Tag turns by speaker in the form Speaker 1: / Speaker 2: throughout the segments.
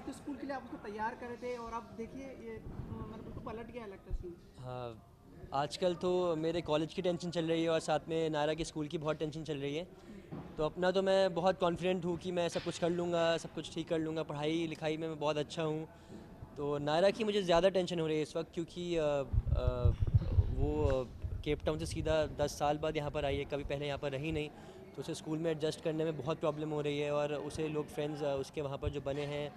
Speaker 1: तो स्कूल के लिए आप उसको तैयार कर रहे थे और अब देखिए ये मतलब बिल्कुल पलट गया लगता है सीन।
Speaker 2: हाँ, आजकल तो मेरे कॉलेज की टेंशन चल रही है और साथ में नायरा की स्कूल की बहुत टेंशन चल रही है। तो अपना तो मैं बहुत कॉन्फिडेंट हूँ कि मैं सब कुछ कर लूँगा, सब कुछ ठीक कर लूँगा, पढ़ाई लिखाई में मैं बहुत अच्छा हूँ। तो नायरा की मुझे ज़्यादा टेंशन हो रही है इस वक्त, क्योंकि वो केप टाउन से सीधा 10 साल बाद यहाँ पर आई है, कभी पहले यहाँ पर रही नहीं। तो उसे स्कूल में एडजस्ट करने में बहुत प्रॉब्लम हो रही है, और उसे लोग फ्रेंड्स उसके वहाँ पर जो बने हैं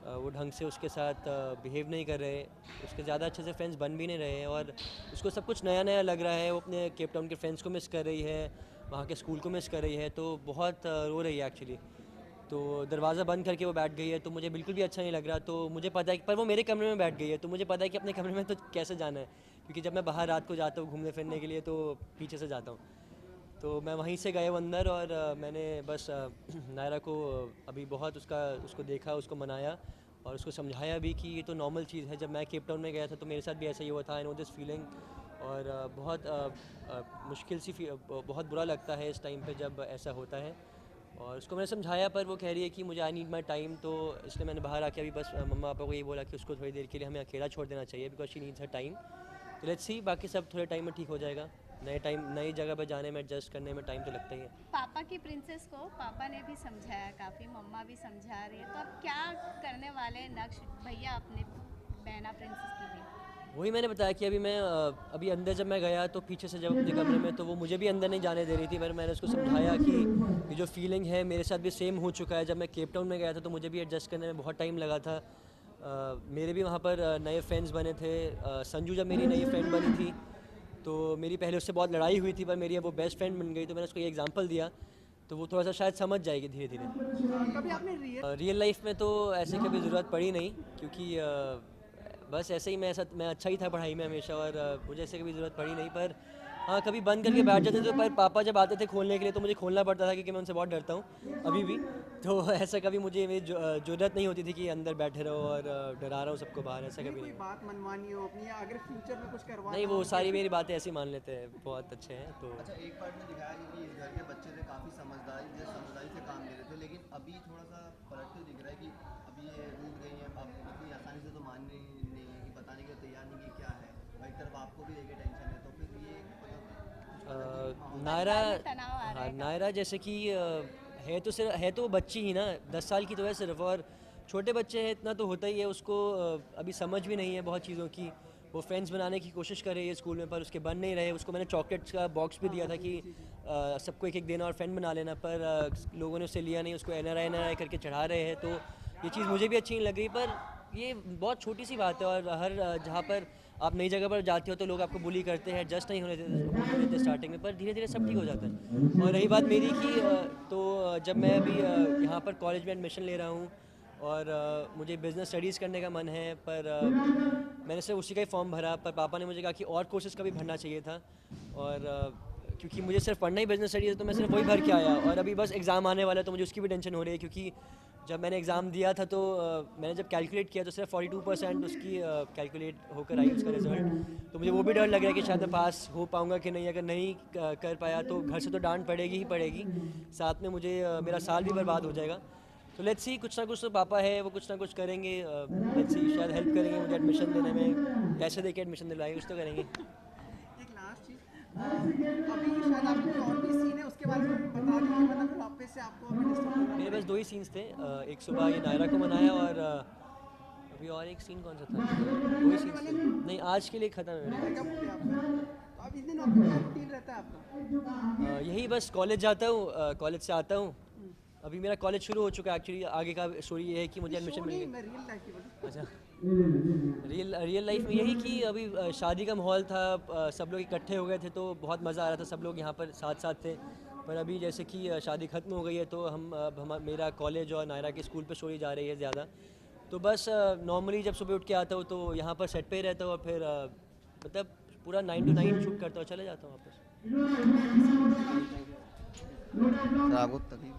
Speaker 2: वो ढंग से उसके साथ बिहेव नहीं कर रहे, उसके ज़्यादा अच्छे से फ्रेंड्स बन भी नहीं रहे हैं, और उसको सब कुछ नया नया लग रहा है। वो अपने केप टाउन के फ्रेंड्स को मिस कर रही है, वहाँ के स्कूल को मिस कर रही है, तो बहुत रो रही है एक्चुअली। तो दरवाज़ा बंद करके वो बैठ गई है, तो मुझे बिल्कुल भी अच्छा नहीं लग रहा। तो मुझे पता है कि पर वो मेरे कमरे में बैठ गई है, तो मुझे पता है कि अपने कमरे में तो कैसे जाना है, क्योंकि जब मैं बाहर रात को जाता हूँ घूमने फिरने के लिए तो पीछे से जाता हूँ। तो मैं वहीं से गया हूँ अंदर, और मैंने बस नायरा को अभी बहुत उसको देखा, उसको मनाया और उसको समझाया भी कि ये तो नॉर्मल चीज़ है। जब मैं केप टाउन में गया था तो मेरे साथ भी ऐसा ही हुआ था, आई नो दिस फीलिंग। और बहुत मुश्किल सी बहुत बुरा लगता है इस टाइम पे जब ऐसा होता है। और उसको मैंने समझाया, पर वो कह रही है कि मुझे आई नीड माई टाइम। तो इसलिए मैंने बाहर आके अभी बस मम्मा पापा को यही बोला कि उसको थोड़ी देर के लिए हमें अकेला छोड़ देना चाहिए, because she needs her time. तो लेट्स सी, बाकी सब थोड़े टाइम में ठीक हो जाएगा। नई जगह पर जाने में, एडजस्ट करने में टाइम तो लगता ही है।
Speaker 3: पापा की प्रिंसेस को पापा ने भी समझाया काफ़ी, मम्मा भी समझा रही है, तो अब क्या करने वाले हैं नक्श भैया अपने बहना प्रिंसेस के लिए?
Speaker 2: वही मैंने बताया कि अभी मैं अभी अंदर जब मैं गया तो पीछे से जब अपने कमरे में, तो वो मुझे भी अंदर नहीं जाने दे रही थी। मैंने उसको समझाया कि ये जो फीलिंग है मेरे साथ भी सेम हो चुका है। जब मैं केप टाउन में गया था तो मुझे भी एडजस्ट करने में बहुत टाइम लगा था। मेरे भी वहाँ पर नए फ्रेंड्स बने थे। संजू जब मेरी नई फ्रेंड बनी थी तो मेरी पहले उससे बहुत लड़ाई हुई थी, पर मेरी अब वो बेस्ट फ्रेंड बन गई। तो मैंने उसको ये एग्जांपल दिया, तो वो थोड़ा सा शायद समझ जाएगी धीरे धीरे।
Speaker 1: कभी आपने रियल
Speaker 2: रियल लाइफ में तो ऐसे कभी ज़रूरत पड़ी नहीं, क्योंकि बस ऐसे ही मैं अच्छा ही था पढ़ाई में हमेशा, और मुझे ऐसे कभी ज़रूरत पड़ी नहीं। पर हाँ, कभी बंद करके बैठ जाते थे, पर पापा जब आते थे खोलने के लिए तो मुझे खोलना पड़ता था, क्योंकि मैं उनसे बहुत डरता हूँ अभी भी। तो ऐसा कभी मुझे मेरी ज़रूरत नहीं होती थी कि अंदर बैठे रहो और डरा रहा हूँ सबको बाहर, ऐसा
Speaker 1: नहीं
Speaker 2: कभी
Speaker 1: कोई
Speaker 2: नहीं।
Speaker 1: बात मनवानी हो अपनी या अगर फ्यूचर में कुछ
Speaker 2: नहीं,
Speaker 1: करवाना
Speaker 2: वो
Speaker 1: हो
Speaker 2: सारी
Speaker 1: कैसे?
Speaker 2: मेरी बातें ऐसी मान लेते हैं, बहुत अच्छे हैं तो।
Speaker 4: अच्छा, एक पार्ट में दिखाया गया कि इस घर के बच्चे थे काफ़ी समझदारी से काम ले रहे थे, लेकिन अभी थोड़ा सा फर्क तो दिख रहा है कि अभी ये रूठ गई हैं। अब इतनी आसानी से तो मान नहीं है कि बताने के लिए तैयार नहीं कि क्या है। और एक तरफ आपको भी लेके टेंशन है, तो फिर ये मतलब कुछ अलग ही माहौल है।
Speaker 2: नायरा,
Speaker 3: परिवार में तनाव आ रहा
Speaker 2: हाँ
Speaker 3: है
Speaker 2: नायरा
Speaker 3: काफ़ी।
Speaker 2: जैसे कि है तो वो बच्ची ही ना, 10 साल की तो है सिर्फ। और छोटे बच्चे हैं, इतना तो होता ही है। उसको अभी समझ भी नहीं है बहुत चीज़ों की। वो फ्रेंड्स बनाने की कोशिश कर रही है स्कूल में, पर उसके बन नहीं रहे। उसको मैंने चॉकलेट्स का बॉक्स भी दिया
Speaker 1: हाँ
Speaker 2: था
Speaker 1: जी
Speaker 2: कि
Speaker 1: जी जी।
Speaker 2: सबको एक एक देना और फ्रेंड बना लेना, पर लोगों ने उसे लिया नहीं। उसको NRI करके चढ़ा रहे हैं, तो ये चीज़ मुझे भी अच्छी नहीं लग रही। पर ये बहुत छोटी सी बात है, और हर जहाँ पर आप नई जगह पर जाते हो तो लोग आपको बुली करते हैं, एडजस्ट नहीं होने देते स्टार्टिंग में, पर धीरे धीरे सब ठीक हो जाता है। और रही बात मेरी की, तो जब मैं अभी यहाँ पर कॉलेज में एडमिशन ले रहा हूँ, और मुझे बिज़नेस स्टडीज़ करने का मन है, पर मैंने सिर्फ उसी का ही फॉर्म भरा। पर पापा ने मुझे कहा कि और कोर्सेज़ का भी भरना चाहिए था, और क्योंकि मुझे सिर्फ पढ़ना ही बिज़नेस स्टडीज़ है, तो मैं सिर्फ वही भर के आया। और अभी बस एग्ज़ाम आने वाला है, तो मुझे उसकी भी टेंशन हो रही है, क्योंकि जब मैंने एग्ज़ाम दिया था तो मैंने जब कैलकुलेट किया तो सिर्फ 42% उसकी कैलकुलेट होकर आई उसका रिज़ल्ट। तो मुझे वो भी डर लग रहा है कि शायद मैं पास हो पाऊँगा कि नहीं। अगर नहीं कर पाया तो घर से तो डांट पड़ेगी ही पड़ेगी, साथ में मुझे मेरा साल भी बर्बाद हो जाएगा। तो लेट्स सी, कुछ ना कुछ तो पापा है, वो कुछ ना कुछ करेंगे। लेट्स सी, शायद हेल्प करेंगे मुझे एडमिशन लेने में, पैसे दे के एडमिशन दिलवाएंगे, कुछ तो करेंगे।
Speaker 1: एक लास्ट चीज़ अभी शायद आपके कोई और भी सीन है उसके बारे में भी बता दीजिए वरना फिर वापस से आपको अभी डिस्टर्ब करना
Speaker 2: मेरे पास
Speaker 1: पड़ेगा।
Speaker 2: 2 ही सीन्स थे। एक सुबह ये नायरा को मनाया, और अभी और एक सीन कौन सा था? 2 ही
Speaker 1: करने
Speaker 2: सीन्स
Speaker 1: वाले
Speaker 2: थे। नहीं, आज के लिए ख़त्म है मेरे
Speaker 1: ब्रेकअप हो
Speaker 2: पास।
Speaker 1: गया आपका तो अब इस दिन आपका क्या रूटीन रहता है आपका?
Speaker 2: यही बस कॉलेज जाता हूँ, कॉलेज से आता हूँ। अभी मेरा कॉलेज शुरू हो चुका है एक्चुअली। आगे का स्टोरी ये है कि मुझे
Speaker 1: नहीं
Speaker 2: एडमिशन
Speaker 1: शो
Speaker 2: मिल
Speaker 1: नहीं
Speaker 2: गई।
Speaker 1: मैं रियल लाइफ की बोल
Speaker 2: अच्छा, रियल लाइफ में यही कि अभी शादी का माहौल था, सब लोग इकट्ठे हो गए थे, तो बहुत मज़ा आ रहा था, सब लोग यहाँ पर साथ साथ थे। पर अभी जैसे कि शादी ख़त्म हो गई है, तो मेरा कॉलेज और नायरा के स्कूल पे स्टोरी जा रही है ज़्यादा। तो बस नॉर्मली जब सुबह उठ के आता हूँ तो यहाँ पर सेट पे ही रहता हूँ, और फिर मतलब पूरा 9 to 9 शूट करता हूँ, चले जाता हूँ वापस।
Speaker 1: Thank you so much.
Speaker 2: Thank you.
Speaker 4: Sir आपको तकलीफ